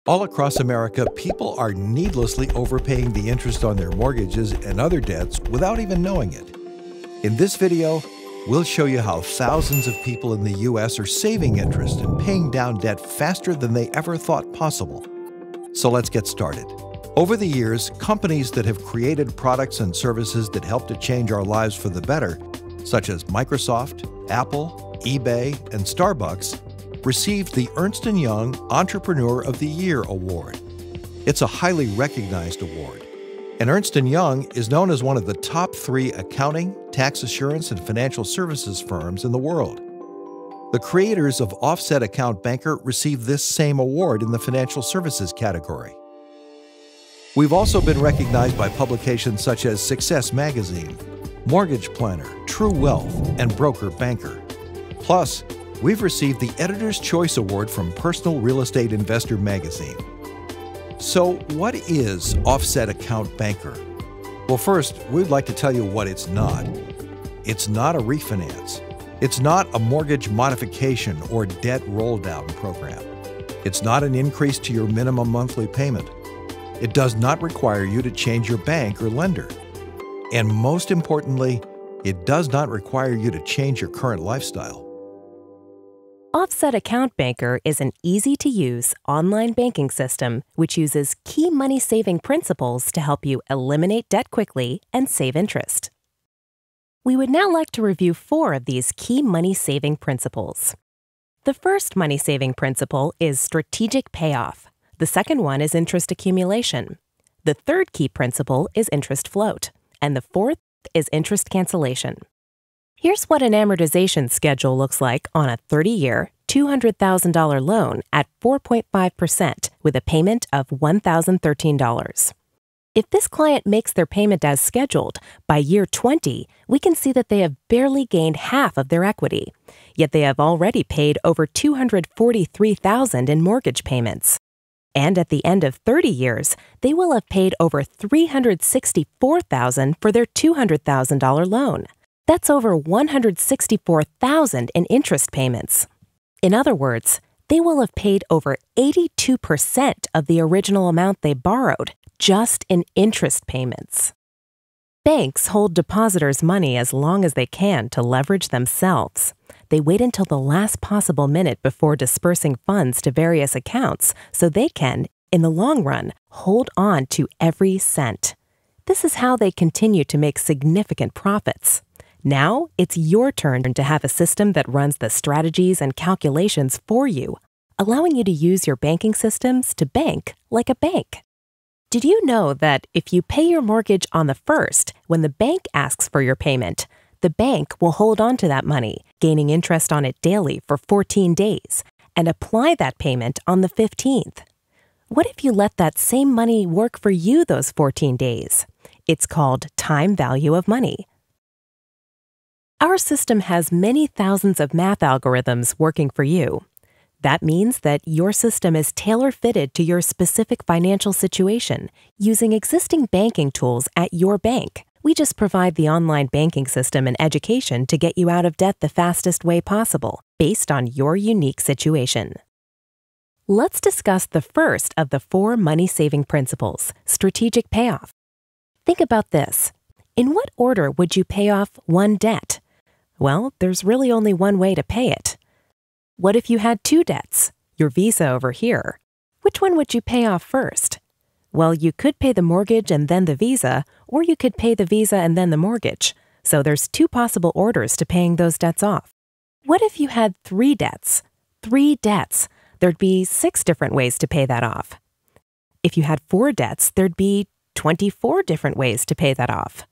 All across America, people are needlessly overpaying the interest on their mortgages and other debts without even knowing it. In this video, we'll show you how thousands of people in the U.S. are saving interest and paying down debt faster than they ever thought possible. So let's get started. Over the years, companies that have created products and services that help to change our lives for the better, such as Microsoft, Apple, eBay, and Starbucks, received the Ernst & Young Entrepreneur of the Year award. It's a highly recognized award, and Ernst & Young is known as one of the top 3 accounting, tax assurance, and financial services firms in the world. The creators of Offset Account Banker received this same award in the financial services category. We've also been recognized by publications such as Success Magazine, Mortgage Planner, True Wealth, and Broker Banker. Plus, we've received the Editor's Choice Award from Personal Real Estate Investor magazine. So what is Offset Account Banker? Well, first, we'd like to tell you what it's not. It's not a refinance. It's not a mortgage modification or debt roll-down program. It's not an increase to your minimum monthly payment. It does not require you to change your bank or lender. And most importantly, it does not require you to change your current lifestyle. Offset Account Banker is an easy-to-use online banking system which uses key money-saving principles to help you eliminate debt quickly and save interest. We would now like to review 4 of these key money-saving principles. The first money-saving principle is strategic payoff. The second one is interest accumulation. The third key principle is interest float. And the fourth is interest cancellation. Here's what an amortization schedule looks like on a 30-year, $200,000 loan at 4.5% with a payment of $1,013. If this client makes their payment as scheduled, by year 20, we can see that they have barely gained half of their equity, yet they have already paid over $243,000 in mortgage payments. And at the end of 30 years, they will have paid over $364,000 for their $200,000 loan. That's over $164,000 in interest payments. In other words, they will have paid over 82% of the original amount they borrowed just in interest payments. Banks hold depositors' money as long as they can to leverage themselves. They wait until the last possible minute before dispersing funds to various accounts so they can, in the long run, hold on to every cent. This is how they continue to make significant profits. Now, it's your turn to have a system that runs the strategies and calculations for you, allowing you to use your banking systems to bank like a bank. Did you know that if you pay your mortgage on the 1st, when the bank asks for your payment, the bank will hold on to that money, gaining interest on it daily for 14 days, and apply that payment on the 15th? What if you let that same money work for you those 14 days? It's called time value of money. Our system has many thousands of math algorithms working for you. That means that your system is tailor-fitted to your specific financial situation using existing banking tools at your bank. We just provide the online banking system and education to get you out of debt the fastest way possible, based on your unique situation. Let's discuss the first of the 4 money-saving principles, strategic payoff. Think about this. In what order would you pay off one debt? Well, there's really only one way to pay it. What if you had 2 debts? Your Visa over here. Which one would you pay off first? Well, you could pay the mortgage and then the Visa, or you could pay the Visa and then the mortgage. So there's 2 possible orders to paying those debts off. What if you had 3 debts? 3 debts. There'd be 6 different ways to pay that off. If you had 4 debts, there'd be 24 different ways to pay that off.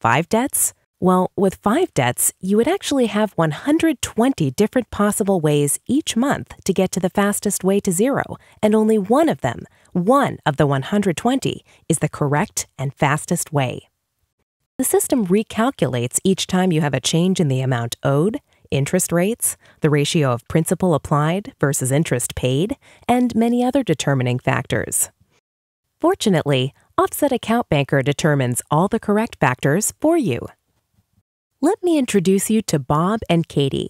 5 debts? Well, with 5 debts, you would actually have 120 different possible ways each month to get to the fastest way to zero, and only one of them, one of the 120, is the correct and fastest way. The system recalculates each time you have a change in the amount owed, interest rates, the ratio of principal applied versus interest paid, and many other determining factors. Fortunately, Offset Account Banker determines all the correct factors for you. Let me introduce you to Bob and Katie.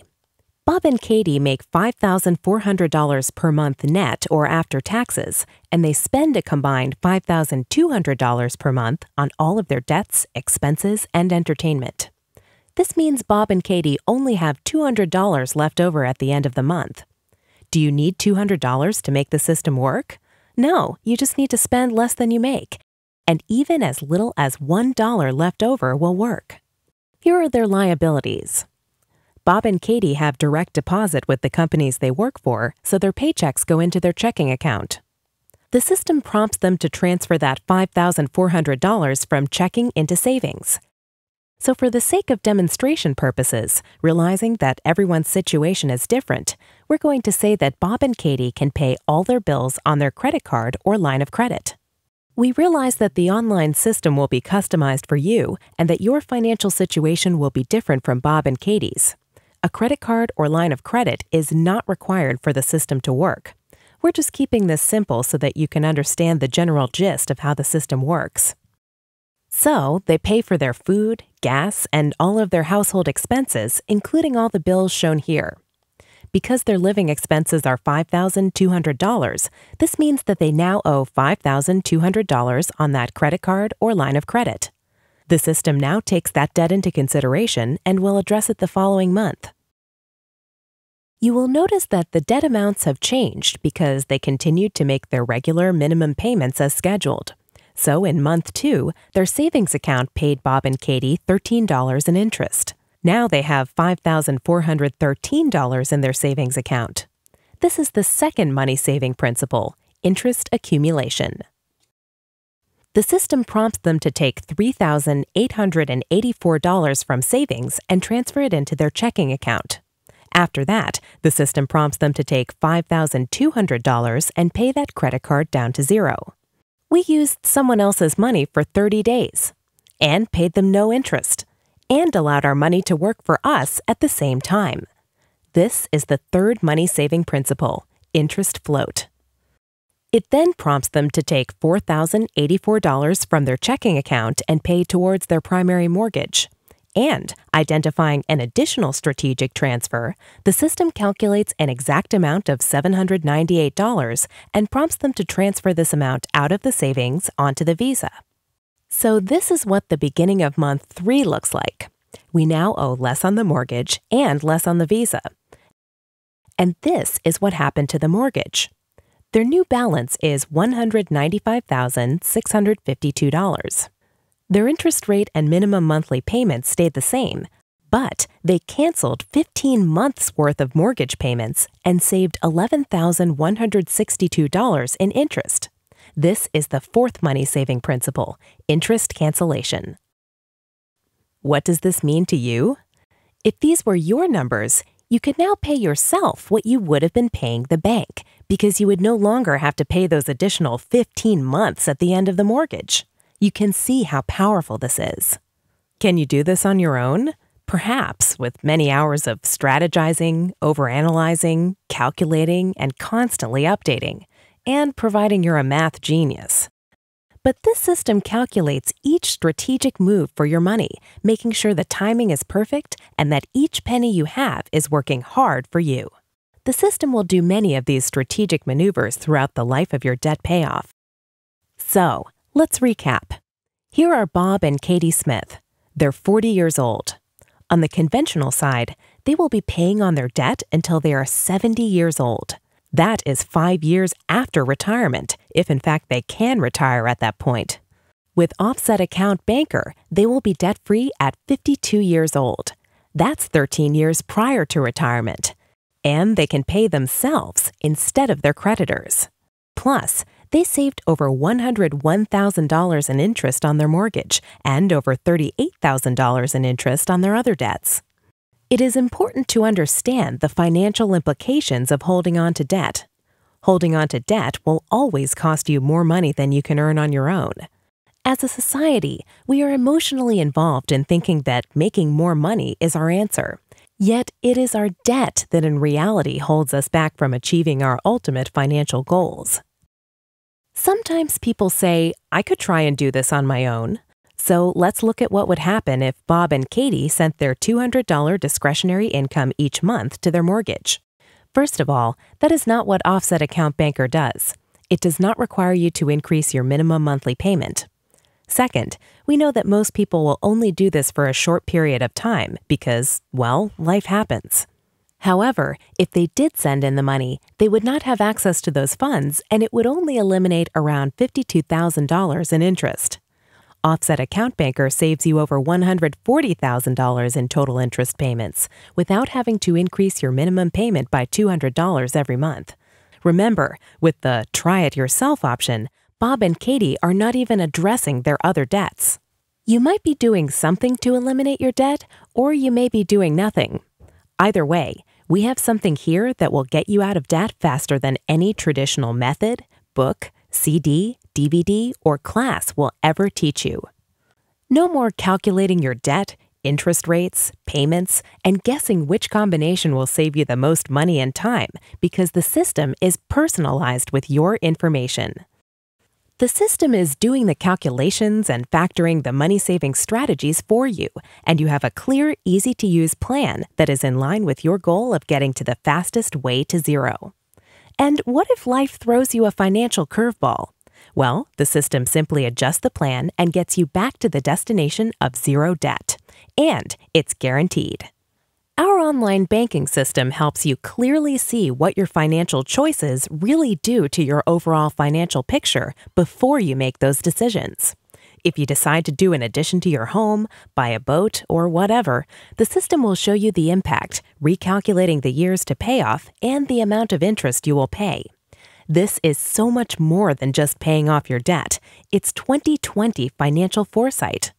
Bob and Katie make $5,400 per month net or after taxes, and they spend a combined $5,200 per month on all of their debts, expenses, and entertainment. This means Bob and Katie only have $200 left over at the end of the month. Do you need $200 to make the system work? No, you just need to spend less than you make. And even as little as $1 left over will work. Here are their liabilities. Bob and Katie have direct deposit with the companies they work for, so their paychecks go into their checking account. The system prompts them to transfer that $5,400 from checking into savings. So for the sake of demonstration purposes, realizing that everyone's situation is different, we're going to say that Bob and Katie can pay all their bills on their credit card or line of credit. We realize that the online system will be customized for you and that your financial situation will be different from Bob and Katie's. A credit card or line of credit is not required for the system to work. We're just keeping this simple so that you can understand the general gist of how the system works. So, they pay for their food, gas, and all of their household expenses, including all the bills shown here. Because their living expenses are $5,200, this means that they now owe $5,200 on that credit card or line of credit. The system now takes that debt into consideration and will address it the following month. You will notice that the debt amounts have changed because they continued to make their regular minimum payments as scheduled. So in month 2, their savings account paid Bob and Katie $13 in interest. Now they have $5,413 in their savings account. This is the second money-saving principle, interest accumulation. The system prompts them to take $3,884 from savings and transfer it into their checking account. After that, the system prompts them to take $5,200 and pay that credit card down to zero. We used someone else's money for 30 days and paid them no interest and allowed our money to work for us at the same time. This is the third money-saving principle, interest float. It then prompts them to take $4,084 from their checking account and pay towards their primary mortgage. And, identifying an additional strategic transfer, the system calculates an exact amount of $798 and prompts them to transfer this amount out of the savings onto the Visa. So this is what the beginning of month 3 looks like. We now owe less on the mortgage and less on the Visa. And this is what happened to the mortgage. Their new balance is $195,652. Their interest rate and minimum monthly payments stayed the same, but they canceled 15 months' worth of mortgage payments and saved $11,162 in interest. This is the fourth money-saving principle, interest cancellation. What does this mean to you? If these were your numbers, you could now pay yourself what you would have been paying the bank because you would no longer have to pay those additional 15 months at the end of the mortgage. You can see how powerful this is. Can you do this on your own? Perhaps with many hours of strategizing, overanalyzing, calculating, and constantly updating, and providing you're a math genius. But this system calculates each strategic move for your money, making sure the timing is perfect and that each penny you have is working hard for you. The system will do many of these strategic maneuvers throughout the life of your debt payoff. So, let's recap. Here are Bob and Katie Smith. They're 40 years old. On the conventional side, they will be paying on their debt until they are 70 years old. That is 5 years after retirement, if in fact they can retire at that point. With Offset Account Banker, they will be debt-free at 52 years old. That's 13 years prior to retirement. And they can pay themselves instead of their creditors. Plus, they saved over $101,000 in interest on their mortgage and over $38,000 in interest on their other debts. It is important to understand the financial implications of holding on to debt. Holding on to debt will always cost you more money than you can earn on your own. As a society, we are emotionally involved in thinking that making more money is our answer. Yet it is our debt that in reality holds us back from achieving our ultimate financial goals. Sometimes people say, I could try and do this on my own. So let's look at what would happen if Bob and Katie sent their $200 discretionary income each month to their mortgage. First of all, that is not what Offset Account Banker does. It does not require you to increase your minimum monthly payment. Second, we know that most people will only do this for a short period of time because, well, life happens. However, if they did send in the money, they would not have access to those funds and it would only eliminate around $52,000 in interest. Offset Account Banker saves you over $140,000 in total interest payments without having to increase your minimum payment by $200 every month. Remember, with the Try It Yourself option, Bob and Katie are not even addressing their other debts. You might be doing something to eliminate your debt, or you may be doing nothing. Either way, we have something here that will get you out of debt faster than any traditional method, book, CD, DVD, or class will ever teach you. No more calculating your debt, interest rates, payments, and guessing which combination will save you the most money and time because the system is personalized with your information. The system is doing the calculations and factoring the money-saving strategies for you, and you have a clear, easy-to-use plan that is in line with your goal of getting to the fastest way to zero. And what if life throws you a financial curveball? Well, the system simply adjusts the plan and gets you back to the destination of zero debt. And it's guaranteed. Our online banking system helps you clearly see what your financial choices really do to your overall financial picture before you make those decisions. If you decide to do an addition to your home, buy a boat, or whatever, the system will show you the impact, recalculating the years to pay off and the amount of interest you will pay. This is so much more than just paying off your debt. It's 20/20 financial foresight.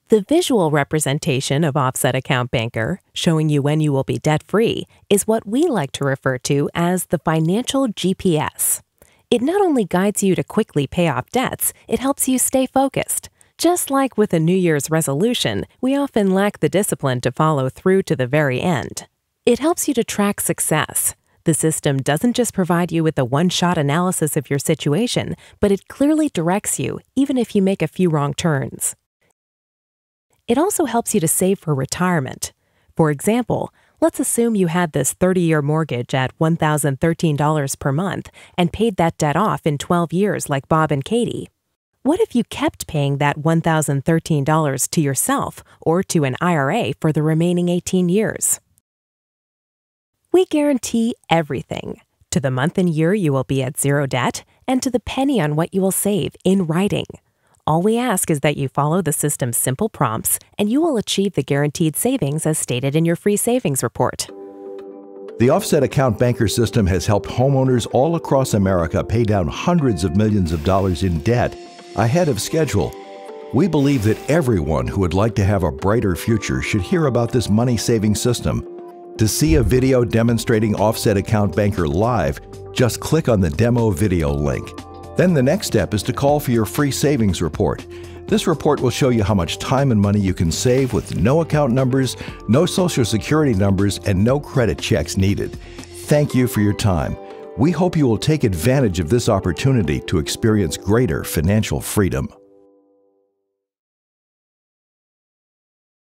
The visual representation of Offset Account Banker, showing you when you will be debt-free, is what we like to refer to as the financial GPS. It not only guides you to quickly pay off debts, it helps you stay focused. Just like with a New Year's resolution, we often lack the discipline to follow through to the very end. It helps you to track success. The system doesn't just provide you with a one-shot analysis of your situation, but it clearly directs you, even if you make a few wrong turns. It also helps you to save for retirement. For example, let's assume you had this 30-year mortgage at $1,013 per month and paid that debt off in 12 years like Bob and Katie. What if you kept paying that $1,013 to yourself or to an IRA for the remaining 18 years? We guarantee everything. To the month and year you will be at zero debt, and to the penny on what you will save in writing. All we ask is that you follow the system's simple prompts, and you will achieve the guaranteed savings as stated in your free savings report. The Offset Account Banker system has helped homeowners all across America pay down hundreds of millions of dollars in debt ahead of schedule. We believe that everyone who would like to have a brighter future should hear about this money-saving system. To see a video demonstrating Offset Account Banker live, just click on the demo video link. Then the next step is to call for your free savings report. This report will show you how much time and money you can save with no account numbers, no Social Security numbers, and no credit checks needed. Thank you for your time. We hope you will take advantage of this opportunity to experience greater financial freedom.